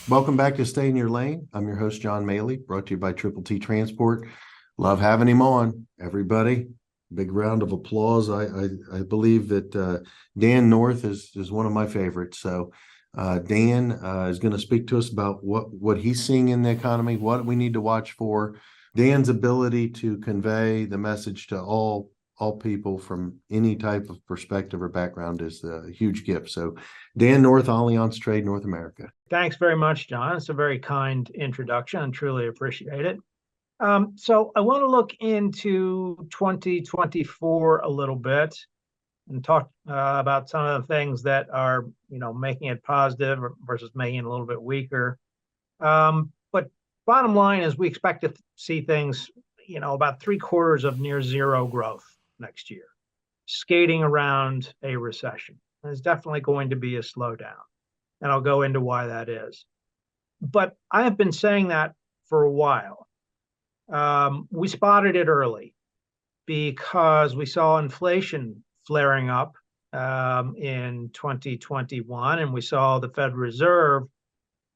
Welcome back to Stay in Your Lane. I'm your host, John Maley, brought to you by Triple T Transport. Love having him on, everybody. Big round of applause. I believe that Dan North is one of my favorites. So Dan is going to speak to us about what he's seeing in the economy, what we need to watch for. Dan's ability to convey the message to all people from any type of perspective or background is a huge gift. So Dan North, Allianz Trade North America. Thanks very much, John. It's a very kind introduction and truly appreciate it. So I want to look into 2024 a little bit and talk about some of the things that are, making it positive versus making it a little bit weaker. But bottom line is we expect to see things, about 3/4 of near zero growth next year, skating around a recession. There's definitely going to be a slowdown, and I'll go into why that is. But I have been saying that for a while. We spotted it early because we saw inflation flaring up in 2021, and we saw the Federal Reserve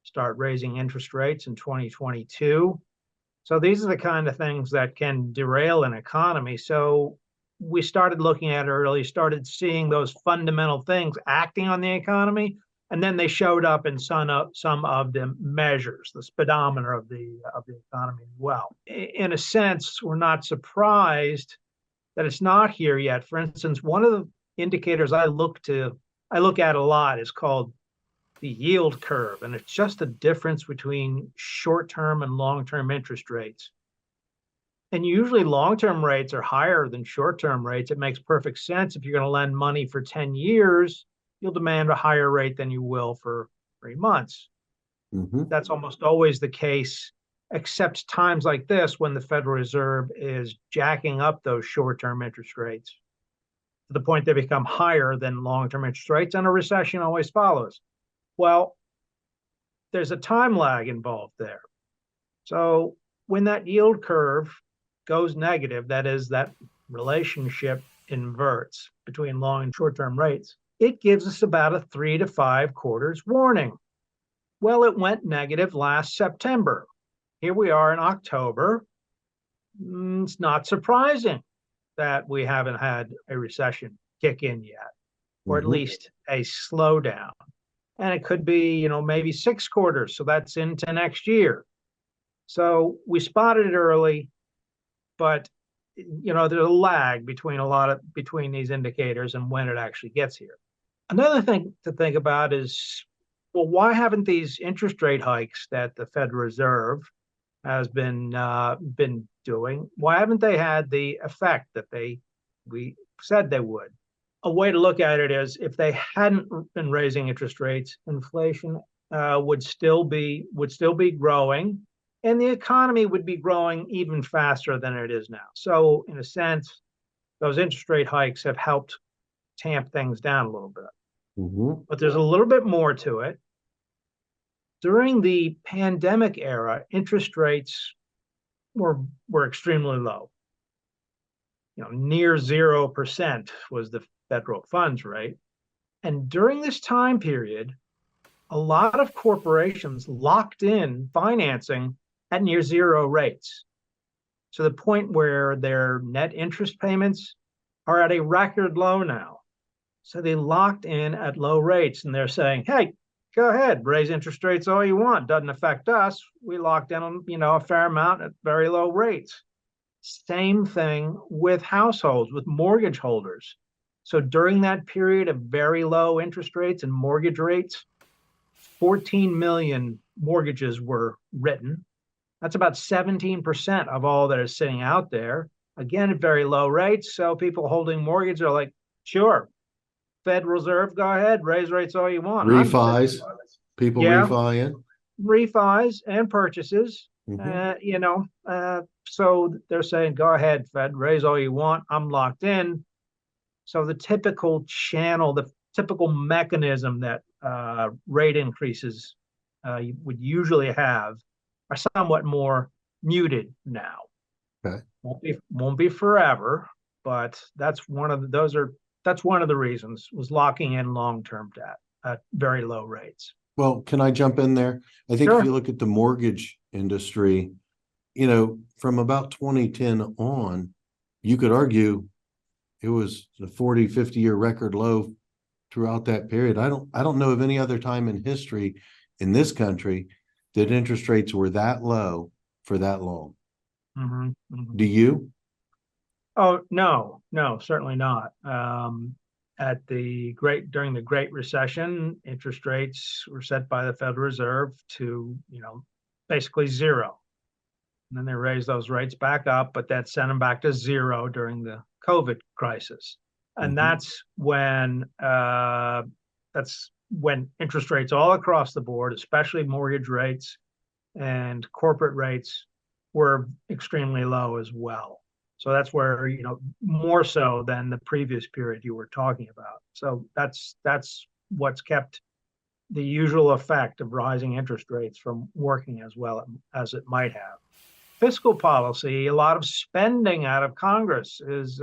start raising interest rates in 2022. So these are the kind of things that can derail an economy. So we started looking at it early, started seeing those fundamental things acting on the economy, and then they showed up in some of the measures, the speedometer of the economy as well. In a sense, we're not surprised that it's not here yet. For instance, one of the indicators I look at a lot is called the yield curve, and it's just the difference between short-term and long-term interest rates. And usually long-term rates are higher than short-term rates. It makes perfect sense. If you're going to lend money for 10 years, you'll demand a higher rate than you will for 3 months. Mm-hmm. That's almost always the case, except times like this when the Federal Reserve is jacking up those short-term interest rates to the point they become higher than long-term interest rates, and a recession always follows. Well, there's a time lag involved there. So when that yield curve goes negative, that is, that relationship inverts between long and short-term rates, it gives us about a 3 to 5 quarters warning. Well, it went negative last September. Here we are in October. It's not surprising that we haven't had a recession kick in yet, or at least a slowdown. And it could be, maybe 6 quarters. So that's into next year. So we spotted it early, but there's a lag between these indicators and when it actually gets here. Another thing to think about is, well, why haven't these interest rate hikes that the Federal Reserve has been doing, why haven't they had the effect that we said they would? A way to look at it is, if they hadn't been raising interest rates, inflation would still be growing, and the economy would be growing even faster than it is now. So in a sense, those interest rate hikes have helped tamp things down a little bit. Mm-hmm. But there's a little bit more to it. During the pandemic era, interest rates were extremely low. Near 0% was the federal funds rate. And during this time period, a lot of corporations locked in financing at near zero rates, to the point where their net interest payments are at a record low now. So they locked in at low rates, and they're saying, hey, go ahead, raise interest rates all you want. Doesn't affect us. We locked in on, a fair amount at very low rates. Same thing with households, with mortgage holders. So during that period of very low interest rates and mortgage rates, 14 million mortgages were written. That's about 17% of all that is sitting out there. Again, at very low rates. So people holding mortgage are like, sure, Federal Reserve, go ahead, raise rates all you want. Refis, people refi in. Refis and purchases. Mm-hmm. So they're saying, go ahead, Fed, raise all you want. I'm locked in. So the typical channel, the typical mechanism that rate increases you would usually have are somewhat more muted now. Okay. Won't be forever, but that's one of the reasons, was locking in long-term debt at very low rates. Well, can I jump in there? I think if Sure. you look at the mortgage industry, from about 2010 on, you could argue it was a 40, 50-year record low throughout that period. I don't know of any other time in history in this country that interest rates were that low for that long. Hmm. Hmm. Do you? Oh, no, no, certainly not. During the Great Recession, interest rates were set by the Federal Reserve to, basically zero. And then they raised those rates back up, but that sent them back to zero during the COVID crisis. And Mhm. that's when interest rates all across the board, especially mortgage rates and corporate rates, were extremely low as well. So that's where, more so than the previous period you were talking about. So that's what's kept the usual effect of rising interest rates from working as well as it might have. Fiscal policy, a lot of spending out of Congress is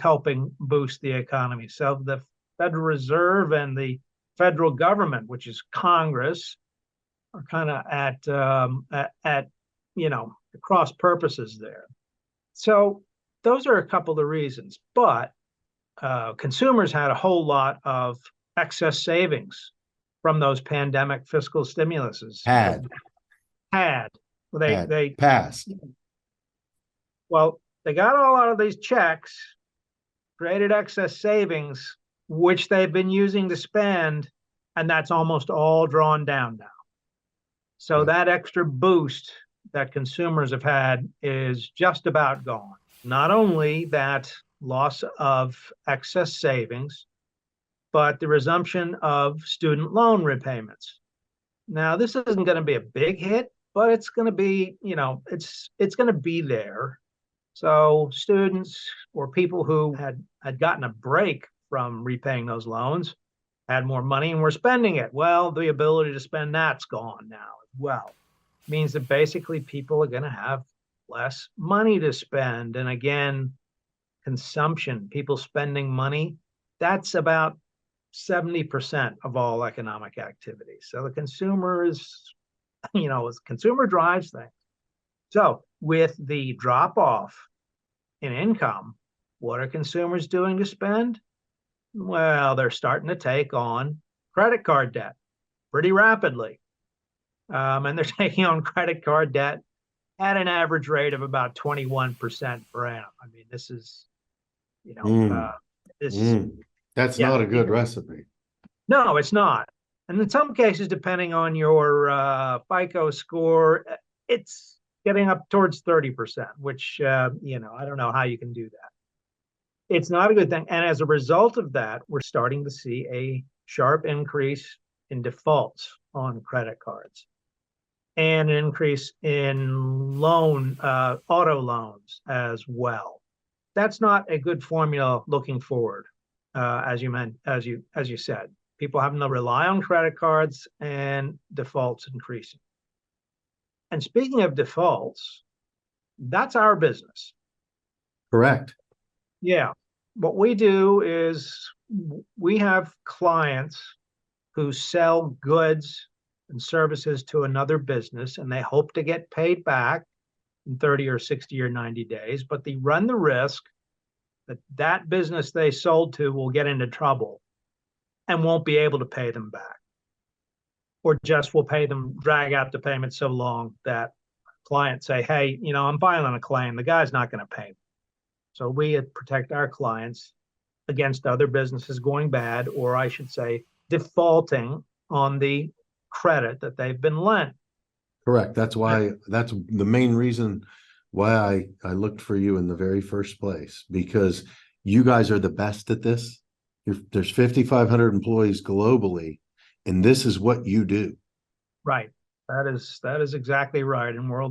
helping boost the economy. So the Federal Reserve and the federal government, which is Congress, are kind of at cross purposes there. So those are a couple of reasons, but consumers had a whole lot of excess savings from those pandemic fiscal stimuluses. Had, Had they had they passed. well, they got all out of these checks, created excess savings, which they've been using to spend, and that's almost all drawn down now. So Yeah. that extra boost that consumers have had is just about gone. Not only that loss of excess savings, but the resumption of student loan repayments. Now, this isn't going to be a big hit, but it's going to be, it's going to be there. So students or people who had gotten a break from repaying those loans had more money and were spending it. Well, the ability to spend that's gone now as well. It means that basically people are going to have less money to spend. And again, consumption, people spending money, that's about 70% of all economic activity. So the consumer consumer drives things. So with the drop off in income, what are consumers doing to spend? Well, they're starting to take on credit card debt pretty rapidly. And they're taking on credit card debt at an average rate of about 21% per annum. I mean, this is, Mm, this, mm. That's yeah, not a good recipe. no, it's not. And in some cases, depending on your FICO score, it's getting up towards 30%, which, I don't know how you can do that. It's not a good thing. And as a result of that, we're starting to see a sharp increase in defaults on credit cards and an increase in auto loans as well. That's not a good formula looking forward, as you said. People having to rely on credit cards and defaults increasing. And speaking of defaults, that's our business. Correct. Yeah. What we do is we have clients who sell goods and services to another business, and they hope to get paid back in 30 or 60 or 90 days, but they run the risk that that business they sold to will get into trouble and won't be able to pay them back, or just will drag out the payment so long that clients say, hey, I'm filing a claim. The guy's not going to pay me. So we protect our clients against other businesses going bad, or I should say, defaulting on the credit that they've been lent. Correct. That's the main reason why I looked for you in the very first place, because you guys are the best at this. There's 5,500 employees globally, and this is what you do. Right. That is exactly right, and we're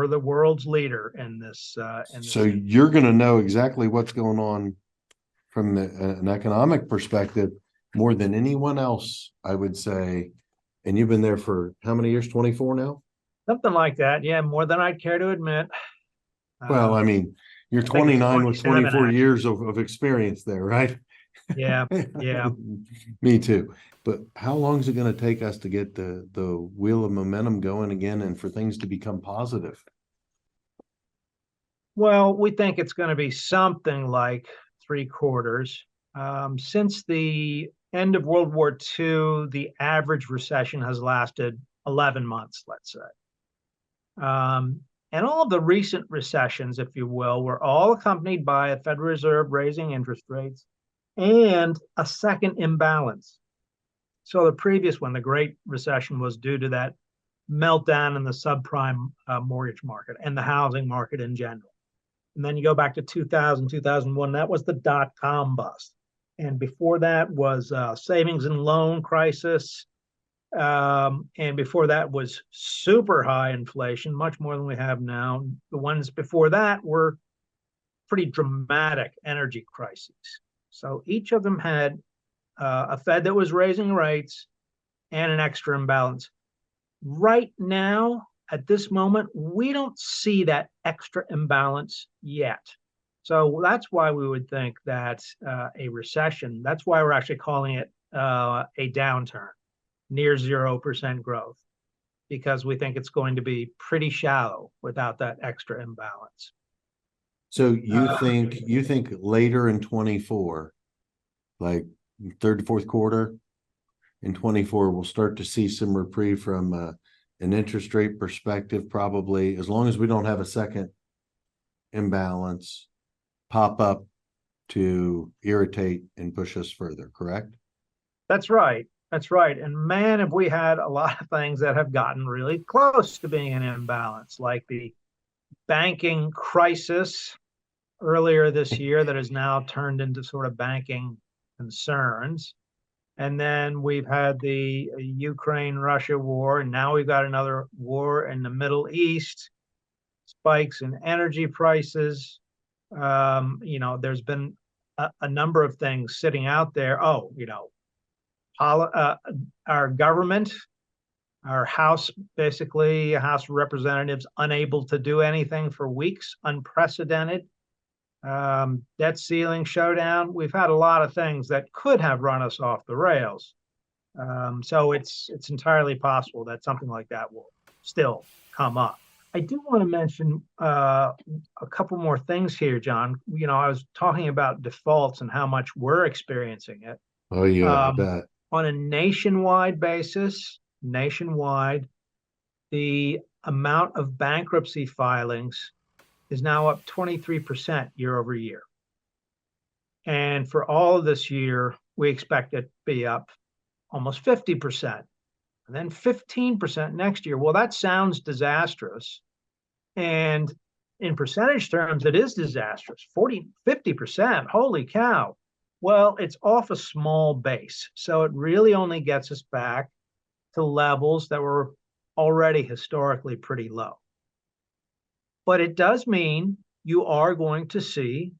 the world's leader in this. So you're going to know exactly what's going on from an economic perspective more than anyone else, I would say. And you've been there for how many years? 24 now? Something like that. Yeah, more than I'd care to admit. Well, I mean, you're I think it's 29 with 27 24 actually. years of experience there, right? Yeah, yeah. Me too. But how long is it going to take us to get the wheel of momentum going again and for things to become positive? Well, we think it's going to be something like 3 quarters. Since the end of World War II, the average recession has lasted 11 months, let's say. And all of the recent recessions, if you will, were all accompanied by a Federal Reserve raising interest rates and a second imbalance. So the previous one, the Great Recession, was due to that meltdown in the subprime mortgage market and the housing market in general. And then you go back to 2000, 2001, that was the dot-com bust. And before that was savings and loan crisis. And before that was super high inflation, much more than we have now. The ones before that were pretty dramatic energy crises. So each of them had a Fed that was raising rates and an extra imbalance. Right now, at this moment, we don't see that extra imbalance yet. So that's why we would think that a recession, that's why we're actually calling it a downturn, near 0% growth, because we think it's going to be pretty shallow without that extra imbalance. So you think later in 24, like third to fourth quarter in 24, we'll start to see some reprieve from an interest rate perspective, probably, as long as we don't have a second imbalance pop up to irritate and push us further, correct? That's right. That's right. And man, have we had a lot of things that have gotten really close to being an imbalance, like the banking crisis earlier this year that has now turned into sort of banking concerns. And then we've had the Ukraine-Russia war, and now we've got another war in the Middle East, spikes in energy prices. There's been a number of things sitting out there. Our government, our House, basically, House of Representatives, unable to do anything for weeks, unprecedented. Debt ceiling showdown. We've had a lot of things that could have run us off the rails. So it's entirely possible that something like that will still come up. I do want to mention a couple more things here, John. I was talking about defaults and how much we're experiencing it. Oh yeah, I bet. On a nationwide basis, the amount of bankruptcy filings is now up 23% year over year. And for all of this year, we expect it to be up almost 50%, and then 15% next year. Well, that sounds disastrous. And in percentage terms, it is disastrous. 50%, holy cow. Well, it's off a small base. So it really only gets us back to levels that were already historically pretty low. But it does mean you are going to see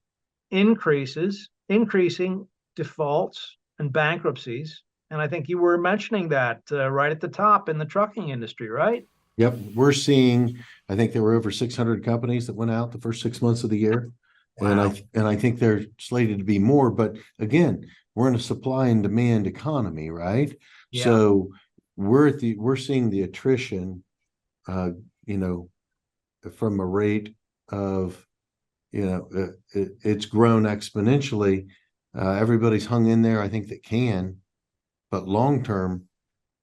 increasing defaults and bankruptcies. And I think you were mentioning that right at the top in the trucking industry, right? Yep. We're seeing, I think there were over 600 companies that went out the first 6 months of the year. Wow. And I think they're slated to be more. But again, we're in a supply and demand economy, right? Yeah. So we're seeing the attrition, from a rate of, it's grown exponentially. Everybody's hung in there, I think, that can, but long term,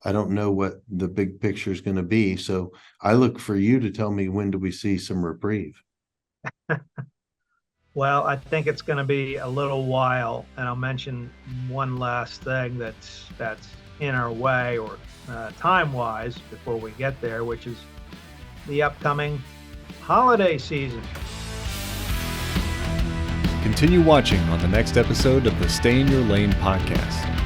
I don't know what the big picture is going to be. So I look for you to tell me, when do we see some reprieve? Well, I think it's going to be a little while, and I'll mention one last thing that's in our way, or time-wise, before we get there, which is the upcoming holiday season. Continue watching on the next episode of the Stay in Your Lane podcast.